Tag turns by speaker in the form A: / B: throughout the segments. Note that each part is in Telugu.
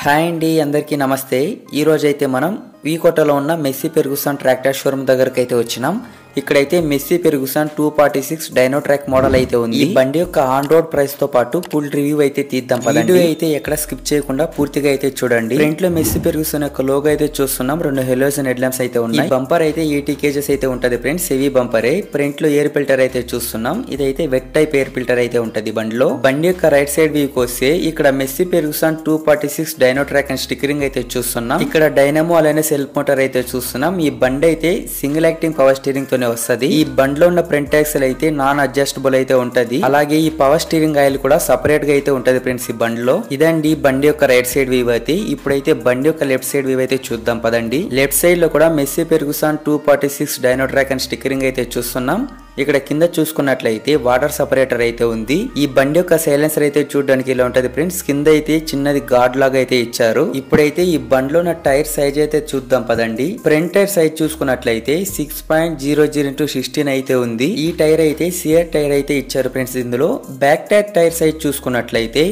A: హాయ్ అండి, అందరికీ నమస్తే. ఈరోజు అయితే మనం వీకోటలో ఉన్న మెస్సీ ఫెర్గుసన్ ట్రాక్టర్ షోరూమ్ దగ్గరకు అయితే వచ్చినాం. ఇక్కడైతే Massey Ferguson 246 Dyna track model అయితే ఉంది. ఈ బండి యొక్క ఆన్ రోడ్ ప్రైస్ తో పాటు ఫుల్ రివ్యూ అయితే తీద్దాం. వీడియో అయితే ఎక్కడ స్కిప్ చేయకుండా పూర్తిగా అయితే చూడండి. ఫ్రంట్ లో మెస్సీ ఫెర్గుసన్ యొక్క లోగో అయితే చూస్తున్నాం. 2 హెలోజన్ హెడ్ ల్యాంప్స్ అయితే ఉన్నాయి. బంపర్ అయితే 80 kgs అయితే ఉంటది ఫ్రెండ్స్, హెవీ బంపరే. ఫ్రంట్ లో ఎయిర్ ఫిల్టర్ అయితే చూస్తున్నాం. ఇదైతే వెట్ టైప్ ఎయిర్ ఫిల్టర్ అయితే ఉంటది బండిలో. బండి యొక్క రైట్ సైడ్ వ్యూకి వస్తే ఇక్కడ Massey Ferguson 246 Dyna track and stickering అయితే చూస్తున్నాం. ఇక్కడ డైనమో అలానే సెల్ఫ్ మోటార్ అయితే చూస్తున్నాం. ఈ బండి అయితే సింగిల్ యాక్టింగ్ పవర్ స్టీరింగ్ తోనే వస్తది. ఈ బండిలో ఉన్న ఫ్రంట్ యాక్సిల్ అయితే నాన్ అడ్జస్టబుల్ అయితే ఉంటది. అలాగే ఈ పవర్ స్టీరింగ్ ఆయిల్ కూడా సపరేట్ గా అయితే ఉంటది ఫ్రెండ్స్ ఈ బండిలో. ఇదండి బండి యొక్క రైట్ సైడ్ వ్యూ అయితే. ఇప్పుడైతే బండి యొక్క లెఫ్ట్ సైడ్ వ్యూ అయితే చూద్దాం పదండి. లెఫ్ట్ సైడ్ లో కూడా Massey Ferguson 246 Dyna track and stickering అయితే చూస్తున్నాం. ఇక్కడ కింద చూసుకున్నట్లయితే వాటర్ సపరేటర్ అయితే ఉంది. ఈ బండి యొక్క సైలెన్సర్ అయితే చూడడానికి ఇలా ఉంటది ఫ్రెండ్స్. కింద అయితే చిన్నది గార్డ్ లాగా అయితే ఇచ్చారు. ఇప్పుడైతే ఈ బండిలో ఉన్న టైర్ సైజ్ అయితే చూద్దాం పదండి. ఫ్రంట్ టైర్ సైజ్ చూసుకున్నట్లయితే 6.00x16 అయితే ఉంది. ఈ టైర్ అయితే సిఆర్ టైర్ అయితే ఇచ్చారు ఫ్రెండ్స్. ఇందులో బ్యాక్ టైర్ సైజ్ చూసుకున్నట్లయితే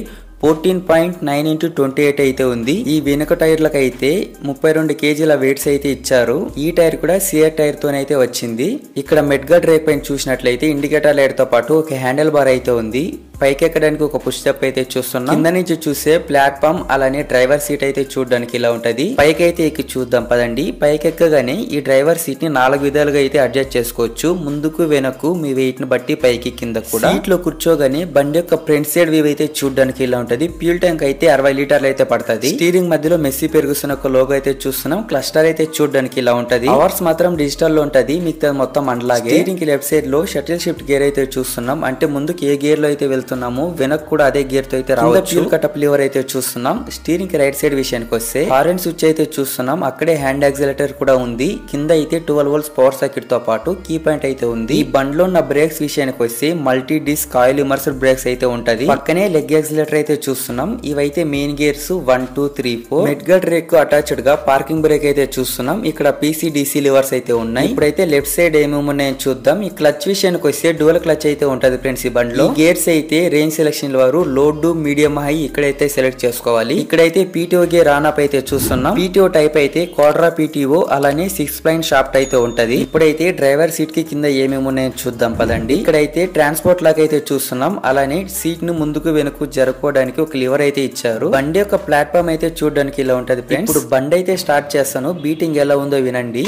A: 14.9x28 అయితే ఉంది. ఈ వెనుక టైర్లకు అయితే 32 kgల వెయిట్స్ అయితే ఇచ్చారు. ఈ టైర్ కూడా సిఆర్ టైర్ తోనైతే వచ్చింది. ఇక్కడ మెడ్ గార్డ్ రేక్ పైన చూసినట్లయితే ఇండికేటర్ లైట్ తో పాటు ఒక హ్యాండిల్ బార్ అయితే ఉంది. పైకి ఎక్కడానికి ఒక పుష్ స్టెప్ అయితే చూస్తున్నాం. కింద నుంచి చూసే ప్లాట్ఫామ్ అలానే డ్రైవర్ సీట్ అయితే చూడడానికి ఇలా ఉంటది. పైకి అయితే ఎక్కి చూద్దాం పదండి. పైకి ఎక్కగానే ఈ డ్రైవర్ సీట్ ని 4 విధాలుగా అయితే అడ్జస్ట్ చేసుకోవచ్చు. ముందుకు వెనక్కు మీ వెయిట్ ని బట్టి పైకి కింద కూడా. సీట్ లో కూర్చోగానే బండి యొక్క ఫ్రంట్ సైడ్ వ్యూ అయితే చూడడానికి ఇలా ఉంటది. ఫ్యూల్ ట్యాంక్ అయితే 60 లీటర్లు అయితే పడుతుంది. స్టీరింగ్ మధ్యలో మెస్సీ ఫెర్గుసన్ యొక్క లోగో అయితే చూస్తున్నాం. క్లస్టర్ అయితే చూడడానికి ఇలా ఉంటది. అవర్స్ మాత్రం డిజిటల్ లో ఉంటది, మిగతా మొత్తం అండ్లాగే. స్టీరింగ్ కి లెఫ్ట్ సైడ్ లో షటిల్ షిఫ్ట్ గేర్ అయితే చూస్తున్నాం. అంటే ముందుకు ఏ గేర్ లో అయితే వెళ్తున్నాము వెనక్కు కూడా అదే గేర్ తో అయితే రావచ్చు. ఫ్యూల్ కటప్ లివర్ అయితే చూస్తున్నాం. స్టీరింగ్ కి రైట్ సైడ్ విషయానికి వస్తే హార్న్ స్విచ్ అయితే చూస్తున్నాం. అక్కడే హ్యాండ్ యాక్సిలరేటర్ కూడా ఉంది. కింద అయితే 12 volts పవర్ సర్క్యూట్ తో పాటు కీ పాయింట్ అయితే ఉంది. ఈ బండిలో ఉన్న బ్రేక్స్ విషయానికి వస్తే మల్టీ డిస్క్ ఆయిల్ ఇమర్సర్ బ్రేక్స్ అయితే ఉంటది. పక్కనే లెగ్ యాక్సిలరేటర్ అయితే చూస్తున్నాం. ఇవైతే మెయిన్ గేర్స్ 1 2 3 4. మెడ్ గార్డ్ రేక్ అటాచ్డ్ గా పార్కింగ్ బ్రేక్ అయితే చూస్తున్నాం. ఇక్కడ PCDC లివర్స్ అయితే ఉన్నాయి. ఇప్పుడైతే లెఫ్ట్ సైడ్ ఏమేమి ఉన్నాయని చూద్దాం. ఈ క్లచ్ విషయానికి వస్తే డ్యూయల్ క్లచ్ అయితే ఉంటది ఫ్రెండ్స్ ఈ బండిలో. గేర్స్ అయితే రేంజ్ సెలక్షన్ వారు లోడ్ మీడియం హై ఇక్కడైతే సెలెక్ట్ చేసుకోవాలి. ఇక్కడైతే PTO గేర్ ఆన్ అప్ అయితే చూస్తున్నాం. PTO టైప్ అయితే క్వాడ్రా PTO అలానే 6 ప్లైన్ షాఫ్ట్ అయితే ఉంటది. ఇప్పుడైతే డ్రైవర్ సీట్ కి కింద ఏమేమి ఉన్నాయని చూద్దాం పదండి. ఇక్కడైతే ట్రాన్స్పోర్ట్ లాగా అయితే చూస్తున్నాం. అలానే సీట్ ను ముందుకు వెనుక జరుపుకోవడానికి ఒక లివర్ అయితే ఇచ్చారు. బండి యొక్క ప్లాట్ఫామ్ అయితే చూడడానికి ఇలా ఉంటది ఫ్రెండ్స్. ఇప్పుడు బండి అయితే స్టార్ట్ చేస్తాను, బీటింగ్ ఎలా ఉందో వినండి.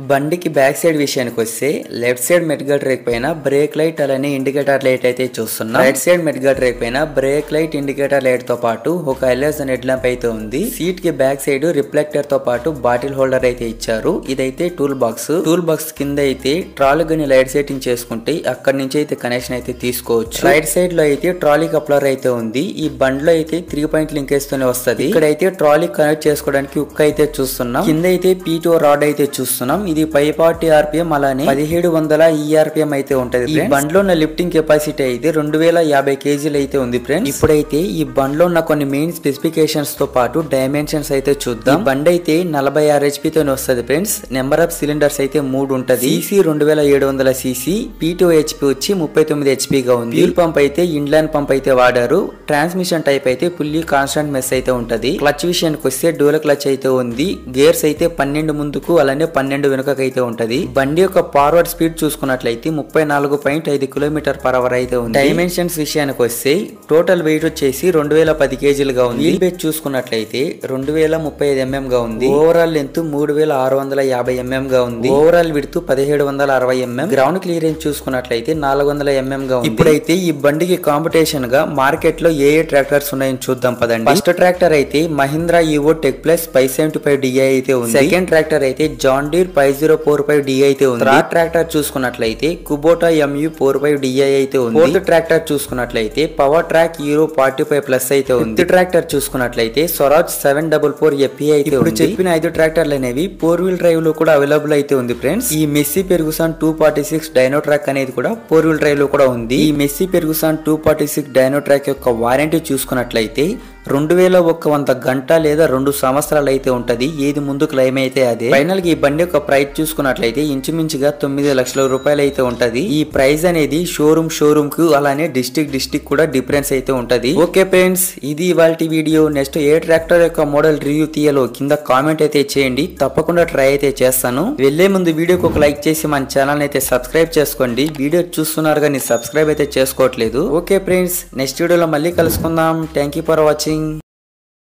A: బండికి బ్యాక్ సైడ్ విషయానికి వస్తే లెఫ్ట్ సైడ్ మెడ్ గార్డ్ రేక్ పైన బ్రేక్ లైట్ అలానే ఇండికేటర్ లైట్ అయితే చూస్తున్నాం. రైట్ సైడ్ మెడ్ గార్డ్ రేక్ పైన బ్రేక్ లైట్ ఇండికేటర్ లైట్ తో పాటు ఒక ఎల్ఎస్ఎన్ హెడ్ ల్యాంప్ అయితే ఉంది. సీట్ కి బ్యాక్ సైడ్ రిఫ్లెక్టర్ తో పాటు బాటిల్ హోల్డర్ అయితే ఇచ్చారు. ఇదైతే టూల్ బాక్స్ కింద అయితే ట్రాలీ గని లైట్ సెట్టింగ్ చేసుకుంటే అక్కడ నుంచి అయితే కనెక్షన్ అయితే తీసుకోవచ్చు. రైట్ సైడ్ లో అయితే ట్రాలీ కప్లర్ అయితే ఉంది. ఈ బండిలో అయితే 3 పాయింట్ లింకేజ్ తోనే వస్తది. ఇక్కడైతే ట్రాలీ కనెక్ట్ చేసుకోవడానికి ఉక్క అయితే చూస్తున్నాం. కింద అయితే PTO రాడ్ అయితే చూస్తున్నాం. ఇది 540 RPM అలానే 1700 ERPM అయితే ఉంటది. ఈ బండిలో ఉన్న లిఫ్టింగ్ కెపాసిటీ అయితే 2050 kgలు అయితే ఉంది ఫ్రెండ్స్. ఇప్పుడైతే ఈ బండిలో ఉన్న కొన్ని మెయిన్ స్పెసిఫికేషన్స్ తో పాటు డైమెన్షన్స్ అయితే చూద్దాం. బండి అయితే 46 HP తోనే వస్తది ఫ్రెండ్స్. నెంబర్ ఆఫ్ సిలిండర్స్ అయితే 3 ఉంటది. CC 2700 cc. PTO HP వచ్చి 39 HP గా ఉంది. ఫ్యూల్ పంప్ అయితే ఇండ్లైన్ పంప్ అయితే వాడారు. ట్రాన్స్మిషన్ టైప్ అయితే ఫుల్లీ కాన్స్టెంట్ మెస్ అయితే ఉంటది. క్లచ్ విషయానికి వస్తే డ్యూయల్ క్లచ్ అయితే ఉంది. గేర్స్ అయితే 12 ముందుకు అలానే 12 వెనుక అయితే ఉంటది. బండి యొక్క ఫార్వర్డ్ స్పీడ్ చూసుకున్నట్లయితే 34.5 km/h అయితే ఉంది. డైమెన్షన్స్ విషయానికి వస్తే టోటల్ వెయిట్ వచ్చేసి 2010 kgలుగా ఉంది. వీల్ బేస్ చూసుకున్నట్లయితే 2035 mm గా ఉంది. ఓవరాల్ లెంత్ 3650 mm గా ఉంది. Overall width 1760 mm. Ground clearance చూసుకున్నట్లయితే 400 mm గా ఉంది. ఇప్పుడైతే ఈ బండికి కాంపిటీషన్ గా మార్కెట్ లో ఏ ట్రాక్టర్స్ ఉన్నాయని చూద్దాం పదండి. ఫస్ట్ ట్రాక్టర్ అయితే Mahindra EO tech plus 575di అయితే ఉంది. సెకండ్ ట్రాక్టర్ అయితే జాన్ డీర్ 5045di అయితే ఉంది. థర్డ్ ట్రాక్టర్ చూసుకున్నట్లయితే కుబోటా MU 45di అయితే ఉంది. ఫోర్త్ ట్రాక్టర్ చూసుకున్నట్లయితే పవర్ ట్రాక్ హీరో 45+ అయితే ఉంది. ఫిఫ్త్ ట్రాక్టర్ చూసుకున్నట్లయితే స్వరాజ్ 744FE అయితే ఉంది. చెప్పిన 5 ట్రాక్టర్లు అనేవి 4 వీల్ డ్రైవ్ లో కూడా అవైలబుల్ అయితే ఉంది ఫ్రెండ్స్. ఈ మెస్సీ ఫెర్గుసన్ 246 డైనో ట్రాక్ అనేది కూడా 4 వీల్ డ్రైవ్ లో కూడా ఉంది. ఈ మెస్సీ ఫెర్గుసన్ 246 డైనో ట్రాక్ యొక్క వారంటీ చూసుకున్నట్లయితే 2100 గంట లేదా 2 సంవత్సరాలు అయితే ఉంటది. ఏది ముందు క్లెయిమ్ అయితే అదే. ఫైనల్ గా ఈ బండి యొక్క ప్రైస్ చూసుకున్నట్లయితే ఇంచుమించుగా 9 లక్షల రూపాయలు అయితే ఉంటది. ఈ ప్రైస్ అనేది షోరూమ్ కు అలానే డిస్ట్రిక్ట్ కూడా డిఫరెన్స్ అయితే ఉంటది. ఓకే ఫ్రెండ్స్, ఇది ఇవాల్టి వీడియో. నెక్స్ట్ ఏ ట్రాక్టర్ యొక్క మోడల్ రివ్యూ తీయాలో కింద కామెంట్ అయితే చేయండి. తప్పకుండా ట్రై అయితే చేస్తాను. వెళ్లే ముందు వీడియోకి ఒక లైక్ చేసి మన ఛానల్ అయితే సబ్స్క్రైబ్ చేసుకోండి. వీడియో చూస్తున్నారు కానీ సబ్స్క్రైబ్ అయితే చేసుకోవట్లేదు. ఓకే ఫ్రెండ్స్, నెక్స్ట్ వీడియోలో మళ్ళీ కలుసుకుందాం. Thank you for watching.